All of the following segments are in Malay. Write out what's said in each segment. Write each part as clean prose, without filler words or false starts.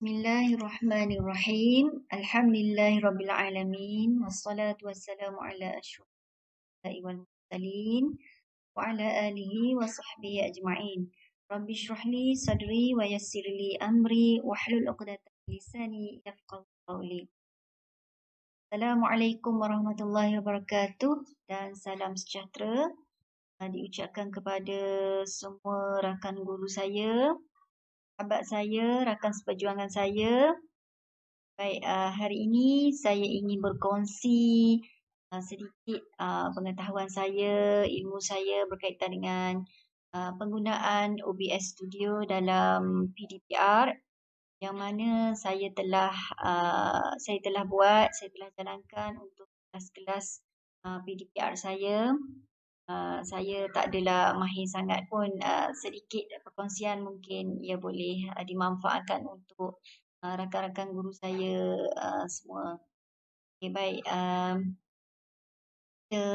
Bismillahirrahmanirrahim. Alhamdulillahirrabbilalamin. Wassalatu wassalamu ala asyrafil wal mursalin wa ala alihi wa sahbihi ajma'in. Rabbi shrah li sadri wa yassir li amri wahlul 'uqdatam min lisani yafqahu qawli. Assalamualaikum warahmatullahi wabarakatuh dan salam sejahtera diucapkan kepada semua rakan guru saya, sahabat saya, rakan seperjuangan saya. Baik, hari ini saya ingin berkongsi sedikit pengetahuan saya, ilmu saya berkaitan dengan penggunaan OBS Studio dalam PDPR yang mana saya telah buat, saya telah jalankan untuk kelas-kelas PDPR saya. Saya tak adalah mahir sangat pun, sedikit perkongsian mungkin ia boleh dimanfaatkan untuk rakan-rakan guru saya semua. Okay, baik. Kita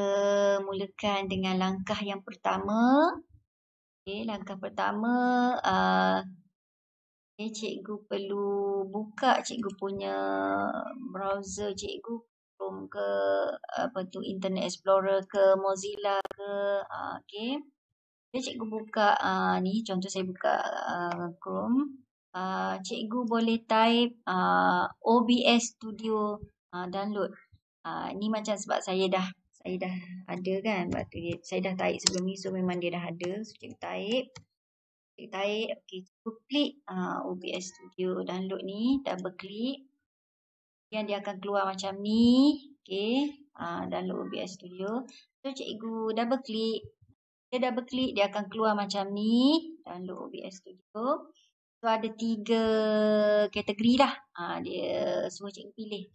mulakan dengan langkah yang pertama. Okay, langkah pertama, cikgu perlu buka cikgu punya browser cikgu, Chrome ke Internet Explorer ke Mozilla ke, okay. Jadi cikgu buka ni, contoh saya buka Chrome. Cikgu boleh type OBS Studio download. Ni macam sebab saya dah ada kan, saya dah type sebelum ni, so memang dia dah ada. So cikgu type, okay, cikgu klik OBS Studio download ni, double klik. Kemudian dia akan keluar macam ni, okay, download OBS Studio. So cikgu double klik. Dia double klik, dia akan keluar macam ni, download OBS Studio. So ada 3 kategori lah. Dia semua cikgu pilih.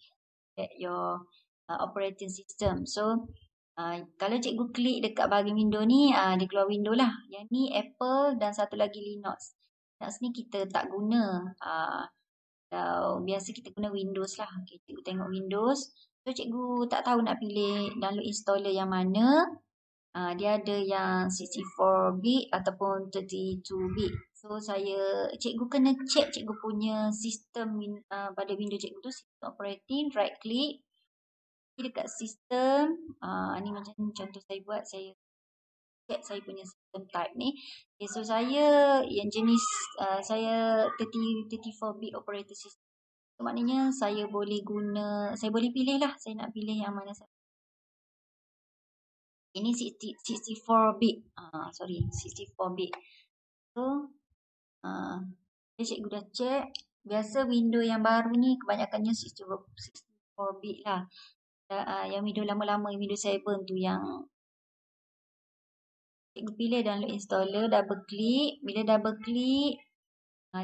Set your operating system. So kalau cikgu klik dekat bahagian window ni, dia keluar window lah. Yang ni Apple dan satu lagi Linux. Linux ni kita tak guna. Biasa kita guna Windows lah. Okay, cikgu tengok Windows. So cikgu tak tahu nak pilih download installer yang mana. Dia ada yang 64-bit ataupun 32-bit. So cikgu kena check cikgu punya sistem pada window cikgu tu, sistem operating, right click. Dekat sistem, ni macam contoh saya buat, saya check saya punya sistem type ni. Okay, so saya yang jenis saya 34-bit operating system. So, maknanya saya boleh pilih lah, saya nak pilih yang mana saya. Ini 64-bit. 64-bit. So, cikgu dah check. Biasa window yang baru ni kebanyakannya 64-bit lah. Yang window lama-lama, window 7 tu yang cikgu pilih download installer, double klik. Bila double klik,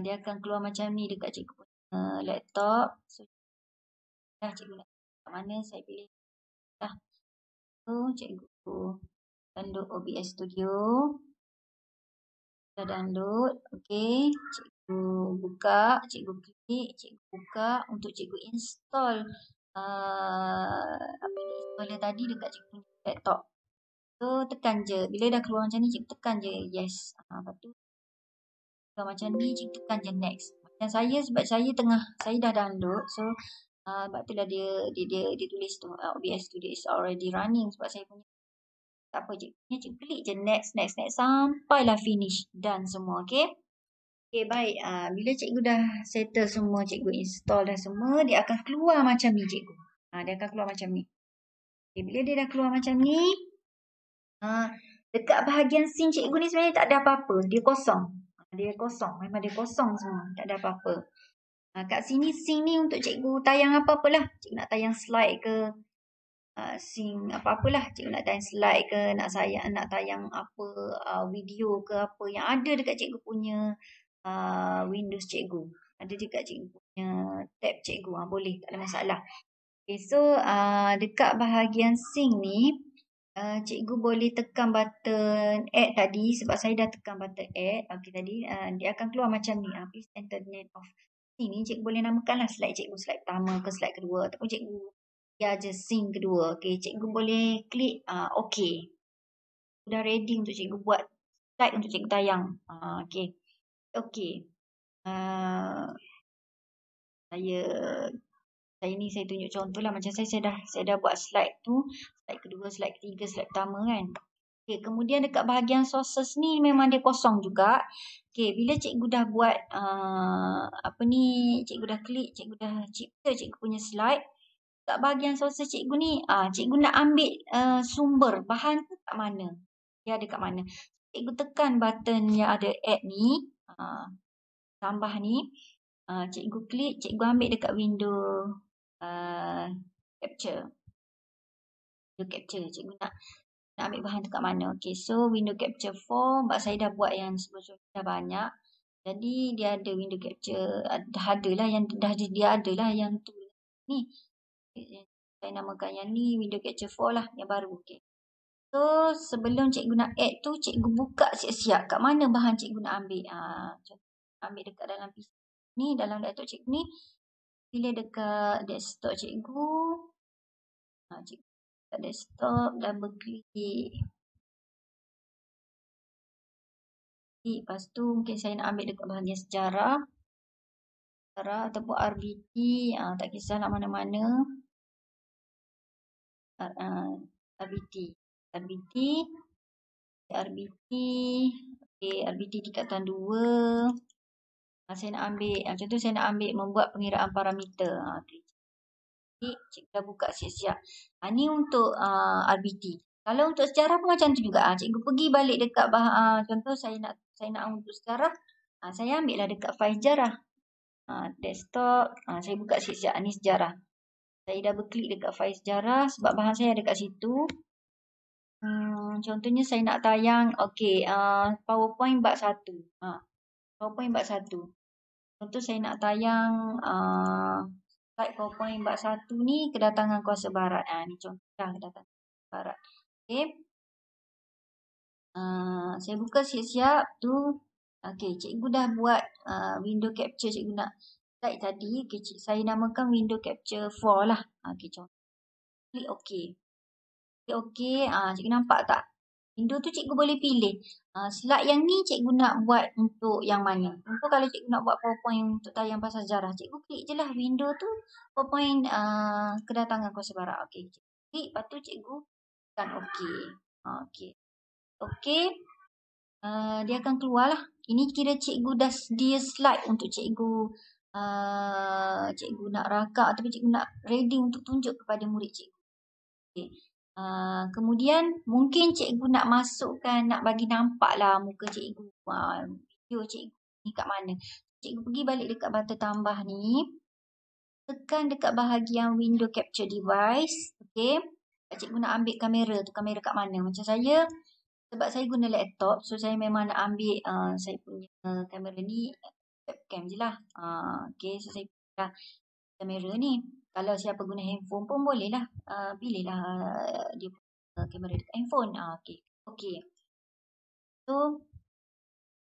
dia akan keluar macam ni dekat cikgu punya laptop. So, dah cikgu nak kat mana, saya pilih. Dah. So, cikgu download OBS Studio. Dah download. Okay. Cikgu buka, cikgu klik, cikgu buka untuk cikgu install installer tadi dekat cikgu punya laptop. So, tekan je. Bila dah keluar macam ni, cikgu tekan je yes. Lepas tu, keluar macam ni, cikgu tekan je next. Macam saya, sebab saya dah download. So, sebab tu lah dia tulis tu, OBS Studio is already running. Sebab saya punya, tak apa, cikgu klik je next, sampailah finish. Done semua, okay? Okay, baik. Bila cikgu dah settle semua, cikgu install dah semua, dia akan keluar macam ni, cikgu. Dia akan keluar macam ni. Okay, bila dia dah keluar macam ni, dekat bahagian scene cikgu ni sebenarnya tak ada apa-apa. Dia kosong. Memang dia kosong semua. Tak ada apa-apa. Kat sini scene ni untuk cikgu tayang apa-apalah. Cikgu nak tayang slide ke, scene apa-apalah. Cikgu nak tayang slide ke, nak tayang apa, video ke apa yang ada dekat cikgu punya Windows cikgu. Ada dekat cikgu punya tab cikgu. Boleh, tak ada masalah. Okay, so dekat bahagian scene ni, cikgu boleh tekan button add tadi. Sebab saya dah tekan button add. Okay, tadi dia akan keluar macam ni. Please enter the name of scene ni. Cikgu boleh namakan lah slide cikgu. Slide pertama ke slide kedua. Ataupun cikgu je scene kedua. Okay, cikgu boleh klik okay. Sudah ready untuk cikgu buat slide untuk cikgu tayang. Okay. Saya tunjuk contoh lah. Macam saya dah buat slide tu. Slide kedua, slide ketiga, slide pertama kan. Okay, kemudian dekat bahagian sources ni memang dia kosong juga. Okay, bila cikgu dah buat cikgu dah klik, cikgu dah cipta cikgu punya slide. Kat bahagian sources cikgu ni, cikgu nak ambil sumber bahan tu kat mana? Dia ada kat mana? Cikgu tekan button yang ada add ni, tambah ni. Cikgu klik, cikgu ambil dekat window capture. Window capture, cikgu nak ambil bahan tu kat mana. Okay, so window capture 4, sebab saya dah buat yang sebelum dah banyak. Jadi dia ada window capture, dia ada lah yang tu ni. Saya namakan yang ni window capture 4 lah, yang baru. Okay. So sebelum cikgu nak add tu, cikgu buka siap-siap kat mana bahan cikgu nak ambil. Ambil dekat dalam PC ni, dalam laptop cikgu ni. Pilih dekat desktop cikgu. Cikgu dekat desktop, double klik. Lepas tu mungkin saya nak ambil dekat bahagian sejarah. Ataupun RBT, tak kisah nak mana-mana. RBT. Okay, RBT tingkatan 2. Saya nak ambil, contoh saya nak ambil membuat pengiraan parameter. Cikgu dah buka siap-siap. Ni untuk RBT. Kalau untuk sejarah pun macam tu juga. Cikgu pergi balik dekat contoh saya nak untuk sejarah. Saya ambil lah dekat file sejarah. Desktop. Saya buka siap-siap. Ni sejarah. Saya dah berklik dekat file sejarah sebab bahan saya ada kat situ. Contohnya saya nak tayang, PowerPoint bab 1. PowerPoint bab 1. Contoh saya nak tayang slide PowerPoint bab 1 ni, kedatangan kuasa barat. Ni contoh dah kedatangan kuasa barat. Okay. Saya buka siap-siap tu. Okay, cikgu dah buat window capture cikgu nak slide tadi. Okay, saya namakan window capture 4 lah. Okay, contoh. Klik OK. Okey, cikgu nampak tak? Window tu cikgu boleh pilih. Slide yang ni cikgu nak buat untuk yang mana. Contoh kalau cikgu nak buat PowerPoint untuk tayang pasal sejarah, cikgu klik je lah window tu, PowerPoint kedatangan kuasa barat. Okey, cikgu klik, lepas tu cikgu tekan OK. Okey. Dia akan keluar lah. Ini kira cikgu dah sedia slide untuk cikgu nak rakam ataupun cikgu nak ready untuk tunjuk kepada murid cikgu. Okay. Kemudian mungkin cikgu nak masukkan, nak bagi nampak lah muka cikgu, video cikgu ni kat mana. Cikgu pergi balik dekat button tambah ni, tekan dekat bahagian window capture device. Okay. Cikgu nak ambil kamera tu, kamera kat mana. Macam saya, sebab saya guna laptop, so saya memang nak ambil saya punya kamera ni webcam je lah. Okay, so saya pilih kamera ni. Kalau siapa guna handphone pun boleh lah. Pilihlah dia kamera dekat handphone. Okay. So,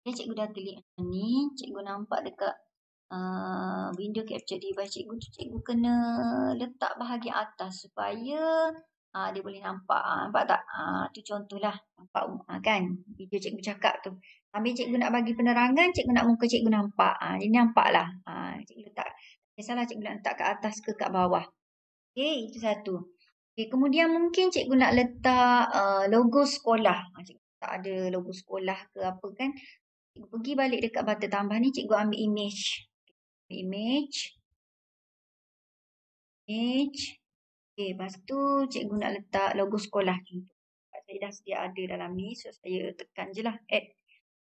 cikgu dah klik ni. Cikgu nampak dekat window capture device cikgu tu. Cikgu kena letak bahagian atas supaya dia boleh nampak. Nampak tak? Tu contohlah. Nampak kan? Video cikgu cakap tu. Sambil cikgu nak bagi penerangan, cikgu nak muka cikgu nampak. Jadi nampak lah. Cikgu letak. Biasalah cikgu nak letak kat atas ke kat bawah. Okay, itu satu. Okay, kemudian mungkin cikgu nak letak logo sekolah. Cikgu tak ada logo sekolah ke apa kan. Cikgu pergi balik dekat button tambah ni, cikgu ambil image. Image. Okay, lepas tu cikgu nak letak logo sekolah. Saya dah sedia ada dalam ni, so saya tekan je lah add.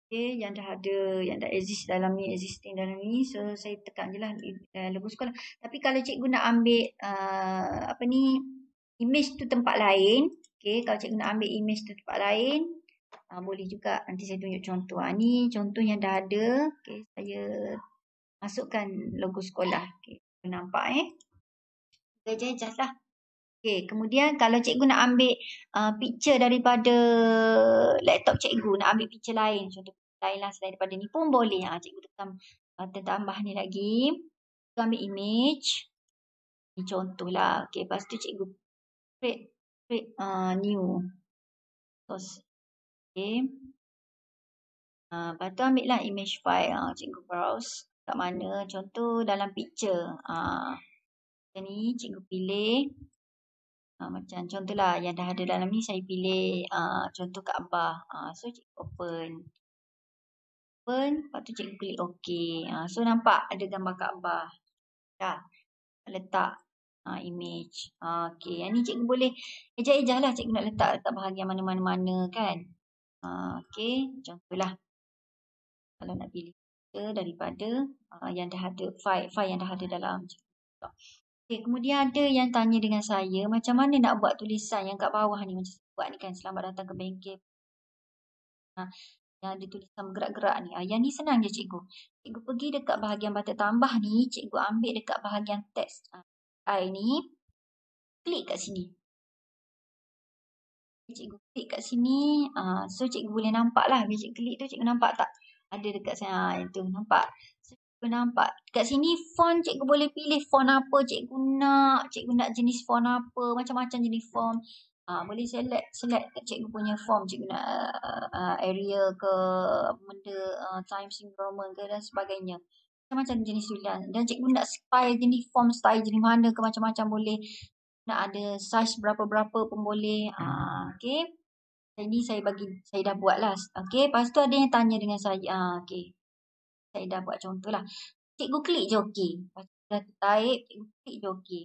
Okay, yang dah ada, yang dah exist dalam ni, existing dalam ni, so saya tekan je lah logo sekolah. Tapi kalau cikgu nak ambil image tu tempat lain, okay, kalau cikgu nak ambil image tu tempat lain, boleh juga. Nanti saya tunjuk contoh. Ni contoh yang dah ada. Okay, saya masukkan logo sekolah. Okay, nampak Just lah. Okay, kemudian kalau cikgu nak ambil picture daripada laptop cikgu, nak ambil picture lain, contoh lain lah selain daripada ni pun boleh. Cikgu tekan button tambah ni lagi. Cikgu ambil image. Ni contoh lah. Okay, lepas tu cikgu create new source. Okay. Lepas tu ambil lah image file. Cikgu browse. kat mana. Contoh dalam picture. Macam ni cikgu pilih. Macam contohlah yang dah ada dalam ni saya pilih contoh Kaabah. So cikgu open. Lepas tu cikgu klik OK. So nampak ada gambar Kaabah. Dah letak image. Okay. Yang ni cikgu boleh ejah-ejah lah cikgu nak letak dekat bahagian mana-mana kan. Okay. Contohlah. Kalau nak pilih daripada yang dah ada file yang dah ada dalam. Okay, kemudian ada yang tanya dengan saya macam mana nak buat tulisan yang kat bawah ni macam saya buat ni kan, selamat datang ke bengkel. Yang ada tulisan bergerak-gerak ni. Yang ni senang je cikgu. Cikgu pergi dekat bahagian bata tambah ni, cikgu ambil dekat bahagian teks I ni, klik kat sini. Cikgu klik kat sini, so cikgu boleh nampak lah. Bila cikgu klik tu cikgu nampak tak? Ada dekat sana, itu nampak. So, cikgu nampak. Kat sini font cikgu boleh pilih font apa cikgu nak. Cikgu nak jenis font apa, macam-macam jenis font. Boleh select kat cikgu punya form. Cikgu nak Arial ke, benda Times New Roman ke dan sebagainya. Macam-macam jenis tulisan. Dan cikgu nak style jenis form, style jenis mana ke, macam-macam boleh. Nak ada size berapa-berapa pun boleh. Okay. Ini saya dah buat lah. Okay. Lepas tu ada yang tanya dengan saya. Okay. Saya dah buat contoh lah. Cikgu klik je okay. Lepas tu dah type, cikgu klik je okay.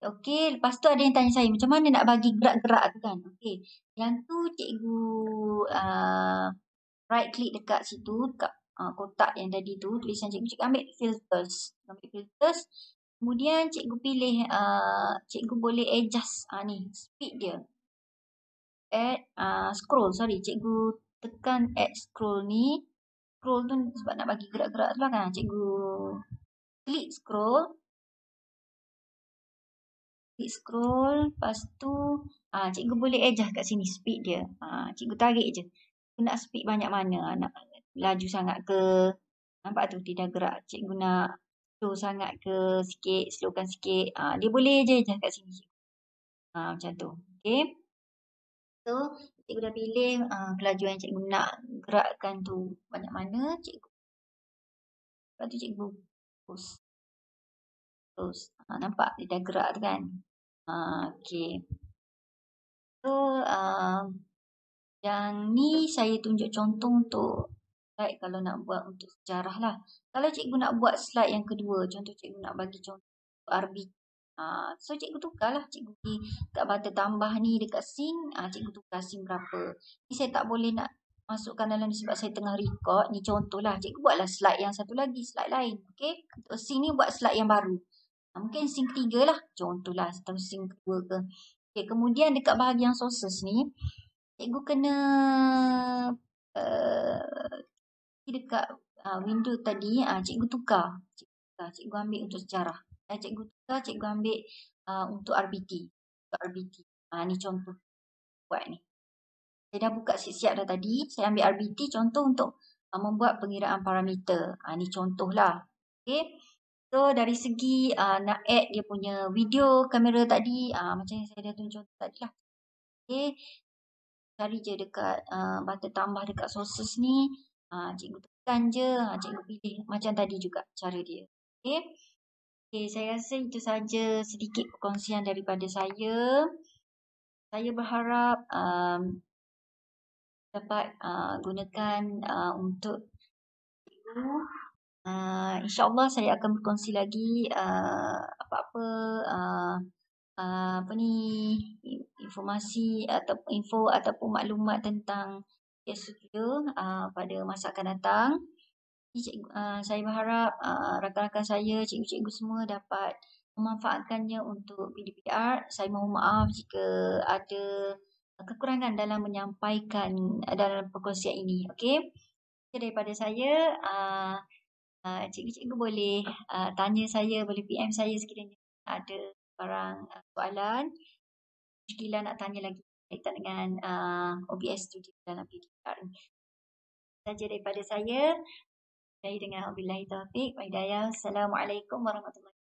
Okay. Lepas tu ada yang tanya saya macam mana nak bagi gerak-gerak tu kan. Okay. Yang tu cikgu right click dekat situ. Dekat kotak yang tadi tu. Tulisan cikgu ambil filters. Kemudian cikgu pilih, cikgu boleh adjust ni, speed dia. Add scroll, cikgu tekan add scroll ni. Scroll tu sebab nak bagi gerak-gerak tu lah kan. Cikgu klik scroll. Lepas tu cikgu boleh adjust kat sini speed dia. Cikgu tarik je. Cikgu nak speed banyak mana. Nak laju sangat ke. Nampak tu tidak gerak. Cikgu nak slow sangat ke sikit, slowkan sikit. Dia boleh je kat sini. Macam tu. Okay. So, cikgu dah pilih kelajuan yang cikgu nak gerakkan tu banyak mana. Lepas tu cikgu post. Nampak dia dah gerak tu kan. Okay. So, yang ni saya tunjuk contoh untuk slide kalau nak buat untuk sejarah lah. Kalau cikgu nak buat slide yang kedua, contoh cikgu nak bagi contoh RBT. So cikgu tukarlah. Cikgu pergi kat bata tambah ni dekat scene. Cikgu tukar scene berapa. Ni saya tak boleh nak masukkan dalam ni sebab saya tengah record. Ni contohlah. Cikgu buatlah slide yang satu lagi. Slide lain. Okay. Untuk scene ni buat slide yang baru. Mungkin scene ketiga lah. Contohlah. Atau scene kedua ke. Okay. Kemudian dekat bahagian sources ni. Cikgu kena dekat window tadi. Cikgu tukar. Cikgu ambil untuk sejarah. Cikgu tukar, cikgu ambil untuk RBT. Ni contoh buat ni. Saya dah buka siap-siap dah tadi. Saya ambil RBT contoh untuk membuat pengiraan parameter. Ni contoh lah. Okay. So, dari segi nak add dia punya video kamera tadi. Macam yang saya dah tunjuk tadi lah. Okay. Cari je dekat bata tambah dekat sources ni. Cikgu tekan je. Cikgu pilih macam tadi juga cara dia. Okay. Okay, saya rasa itu saja sedikit perkongsian daripada saya. Saya berharap dapat gunakan untuk cikgu. InsyaAllah saya akan berkongsi lagi informasi atau info ataupun maklumat tentang studio pada masa akan datang. Saya berharap rakan-rakan saya, cikgu-cikgu semua dapat memanfaatkannya untuk PDPR. Saya mohon maaf jika ada kekurangan dalam menyampaikan dalam perkongsian ini. Okey. Daripada saya, cikgu-cikgu boleh tanya saya, boleh PM saya sekiranya ada barang soalan, muskilah nak tanya lagi berkaitan dengan OBS Studio dalam PDPR ini. Saja daripada saya. Saya dengan wabillahi taufiq wa hidayah. Assalamualaikum warahmatullahi wabarakatuh.